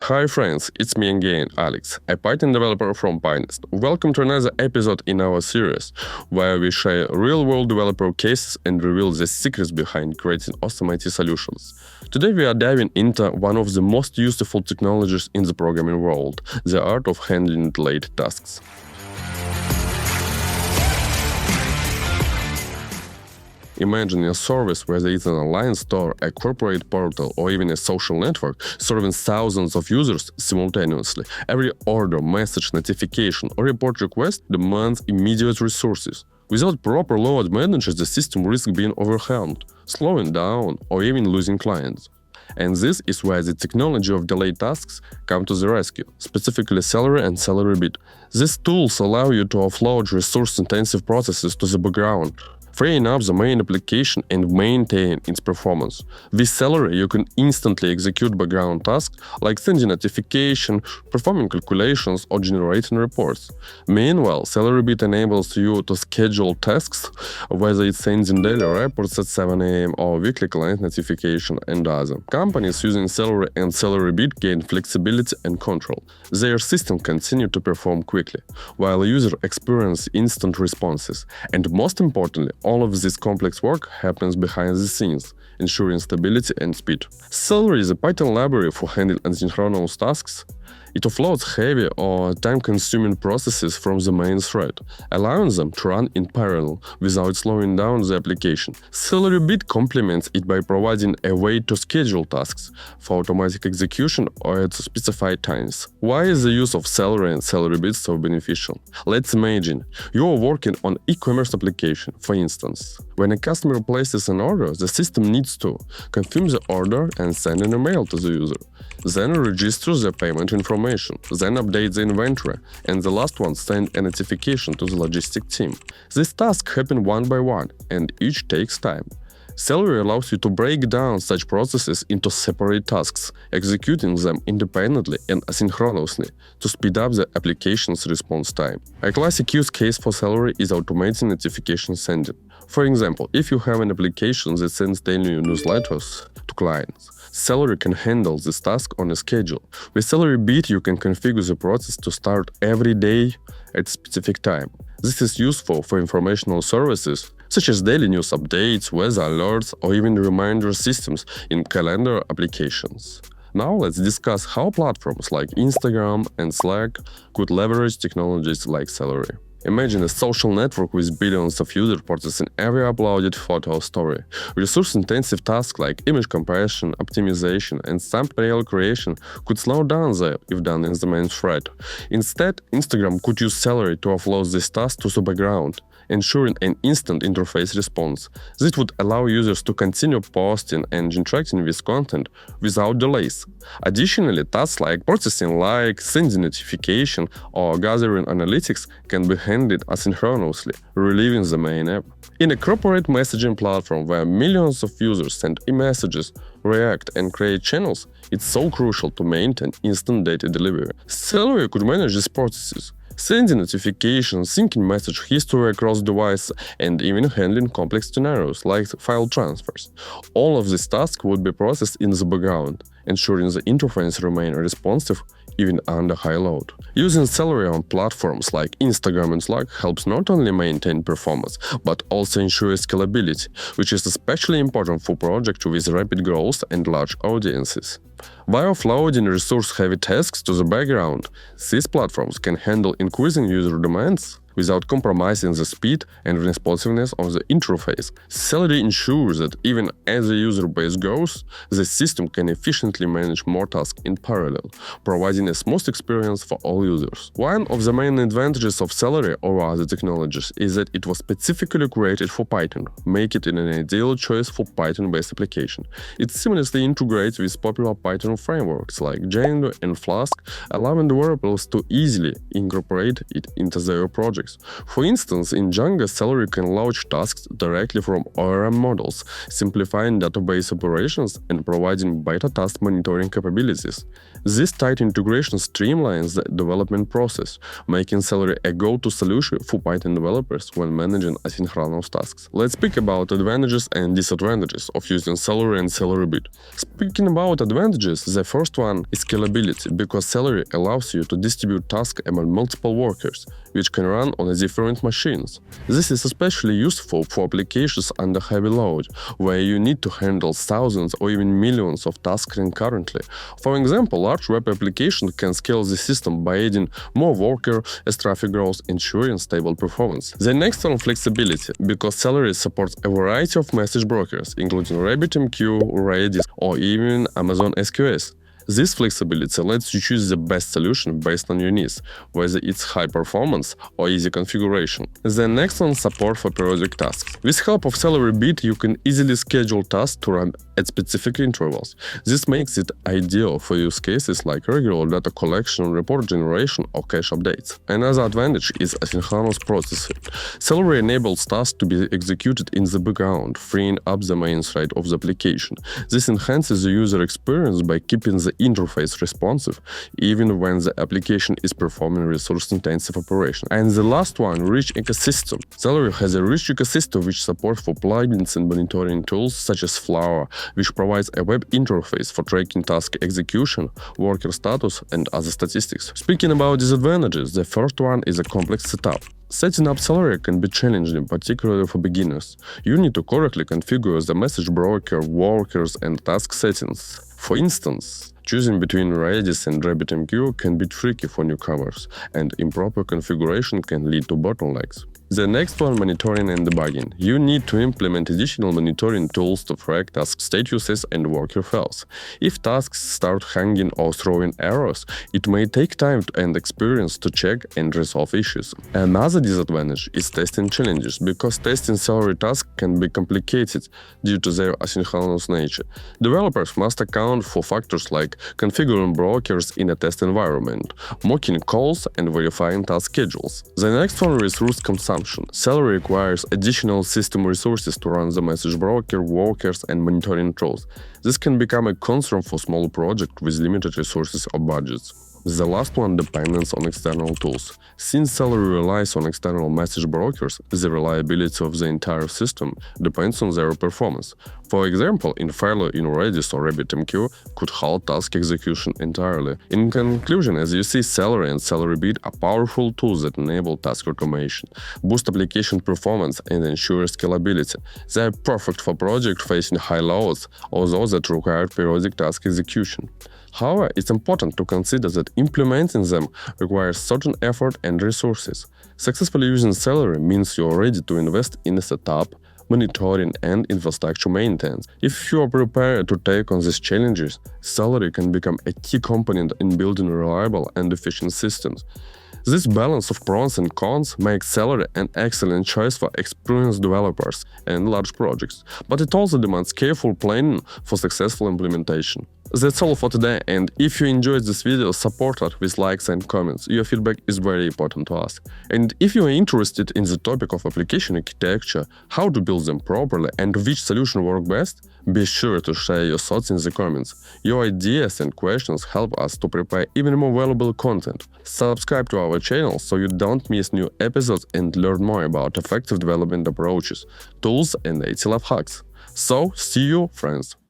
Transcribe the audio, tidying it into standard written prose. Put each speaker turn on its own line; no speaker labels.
Hi friends, it's me again, Alex, a Python developer from Pynest. Welcome to another episode in our series, where we share real-world developer cases and reveal the secrets behind creating awesome IT solutions. Today we are diving into one of the most useful technologies in the programming world, the art of handling delayed tasks. Imagine a service, whether it's an online store, a corporate portal, or even a social network, serving thousands of users simultaneously. Every order, message, notification, or report request demands immediate resources. Without proper load management, the system risks being overwhelmed, slowing down, or even losing clients. And this is where the technology of delayed tasks come to the rescue, specifically Celery and Celery Beat. These tools allow you to offload resource-intensive processes to the background, freeing up the main application and maintain its performance. With Celery, you can instantly execute background tasks like sending notification, performing calculations, or generating reports. Meanwhile, Celery Beat enables you to schedule tasks, whether it's sending daily reports at 7 a.m. or weekly client notification and other. Companies using Celery and Celery Beat gain flexibility and control. Their system continue to perform quickly, while users experience instant responses. And most importantly, all of this complex work happens behind the scenes, ensuring stability and speed. Celery is a Python library for handling asynchronous tasks. It offloads heavy or time-consuming processes from the main thread, allowing them to run in parallel without slowing down the application. Celery Beat complements it by providing a way to schedule tasks for automatic execution or at specified times. Why is the use of Celery and Celery Beat so beneficial? Let's imagine you are working on e-commerce application, for instance. When a customer places an order, the system needs to confirm the order and send an email to the user, then register the payment information, then update the inventory, and the last one send a notification to the logistic team. These tasks happen one by one, and each takes time. Celery allows you to break down such processes into separate tasks, executing them independently and asynchronously to speed up the application's response time. A classic use case for Celery is automating notification sending. For example, if you have an application that sends daily newsletters to clients, Celery can handle this task on a schedule. With Celery Beat, you can configure the process to start every day at a specific time. This is useful for informational services, such as daily news updates, weather alerts, or even reminder systems in calendar applications. Now let's discuss how platforms like Instagram and Slack could leverage technologies like Celery. Imagine a social network with billions of users processing every uploaded photo or story. Resource-intensive tasks like image compression, optimization, and thumbnail creation could slow down there if done in the main thread. Instead, Instagram could use Celery to offload this task to the background, ensuring an instant interface response. This would allow users to continue posting and interacting with content without delays. Additionally, tasks like processing likes, sending notification, or gathering analytics can be handled asynchronously, relieving the main app. In a corporate messaging platform where millions of users send e-messages, react, and create channels, it's so crucial to maintain instant data delivery. Celery could manage these processes, sending notifications, syncing message history across devices, and even handling complex scenarios like file transfers. All of these tasks would be processed in the background, ensuring the interface remains responsive even under high load. Using Celery on platforms like Instagram and Slack helps not only maintain performance, but also ensure scalability, which is especially important for projects with rapid growth and large audiences. By offloading resource-heavy tasks to the background, these platforms can handle increasing user demands without compromising the speed and responsiveness of the interface. Celery ensures that even as the user base grows, the system can efficiently manage more tasks in parallel, providing a smooth experience for all users. One of the main advantages of Celery over other technologies is that it was specifically created for Python, making it an ideal choice for Python-based application. It seamlessly integrates with popular Python frameworks like Django and Flask, allowing developers to easily incorporate it into their projects. For instance, in Django, Celery can launch tasks directly from ORM models, simplifying database operations and providing beta task monitoring capabilities. This tight integration streamlines the development process, making Celery a go-to solution for Python developers when managing asynchronous tasks. Let's speak about advantages and disadvantages of using Celery and Celery Beat. Speaking about advantages, the first one is scalability, because Celery allows you to distribute tasks among multiple workers, which can run on different machines. This is especially useful for applications under heavy load, where you need to handle thousands or even millions of tasks concurrently. For example, large web applications can scale the system by adding more workers as traffic grows, ensuring stable performance. The next one, flexibility, because Celery supports a variety of message brokers, including RabbitMQ, Redis, or even Amazon SQS. This flexibility lets you choose the best solution based on your needs, whether it's high performance or easy configuration. The next one, support for periodic tasks. With help of Celery Beat, you can easily schedule tasks to run at specific intervals. This makes it ideal for use cases like regular data collection, report generation, or cache updates. Another advantage is asynchronous processing. Celery enables tasks to be executed in the background, freeing up the main thread of the application. This enhances the user experience by keeping the interface responsive, even when the application is performing resource-intensive operation. And the last one, rich ecosystem. Celery has a rich ecosystem which supports for plugins and monitoring tools such as Flower, which provides a web interface for tracking task execution, worker status, and other statistics. Speaking about disadvantages, the first one is a complex setup. Setting up Celery can be challenging, particularly for beginners. You need to correctly configure the message broker, workers, and task settings. For instance, choosing between Redis and RabbitMQ can be tricky for newcomers, and improper configuration can lead to bottlenecks. The next one, monitoring and debugging. You need to implement additional monitoring tools to track task statuses and worker files. If tasks start hanging or throwing errors, it may take time and experience to check and resolve issues. Another disadvantage is testing challenges, because testing Celery tasks can be complicated due to their asynchronous nature. Developers must account for factors like configuring brokers in a test environment, mocking calls, and verifying task schedules. The next one, resource consumption. Celery requires additional system resources to run the message broker, workers, and monitoring tools. This can become a concern for small projects with limited resources or budgets. The last one, dependence on external tools. Since Celery relies on external message brokers, the reliability of the entire system depends on their performance. For example, a failure in Redis or RabbitMQ could halt task execution entirely. In conclusion, as you see, Celery and Celery Beat are powerful tools that enable task automation, boost application performance, and ensure scalability. They are perfect for projects facing high loads or those that require periodic task execution. However, it's important to consider that implementing them requires certain effort and resources. Successfully using Celery means you're ready to invest in a setup, monitoring, and infrastructure maintenance. If you are prepared to take on these challenges, Celery can become a key component in building reliable and efficient systems. This balance of pros and cons makes Celery an excellent choice for experienced developers and large projects, but it also demands careful planning for successful implementation. That's all for today, and if you enjoyed this video, support us with likes and comments. Your feedback is very important to us. And if you are interested in the topic of application architecture, how to build them properly, and which solution works best, be sure to share your thoughts in the comments. Your ideas and questions help us to prepare even more valuable content. Subscribe to our channel so you don't miss new episodes and learn more about effective development approaches, tools, and IT life hacks. So, see you, friends!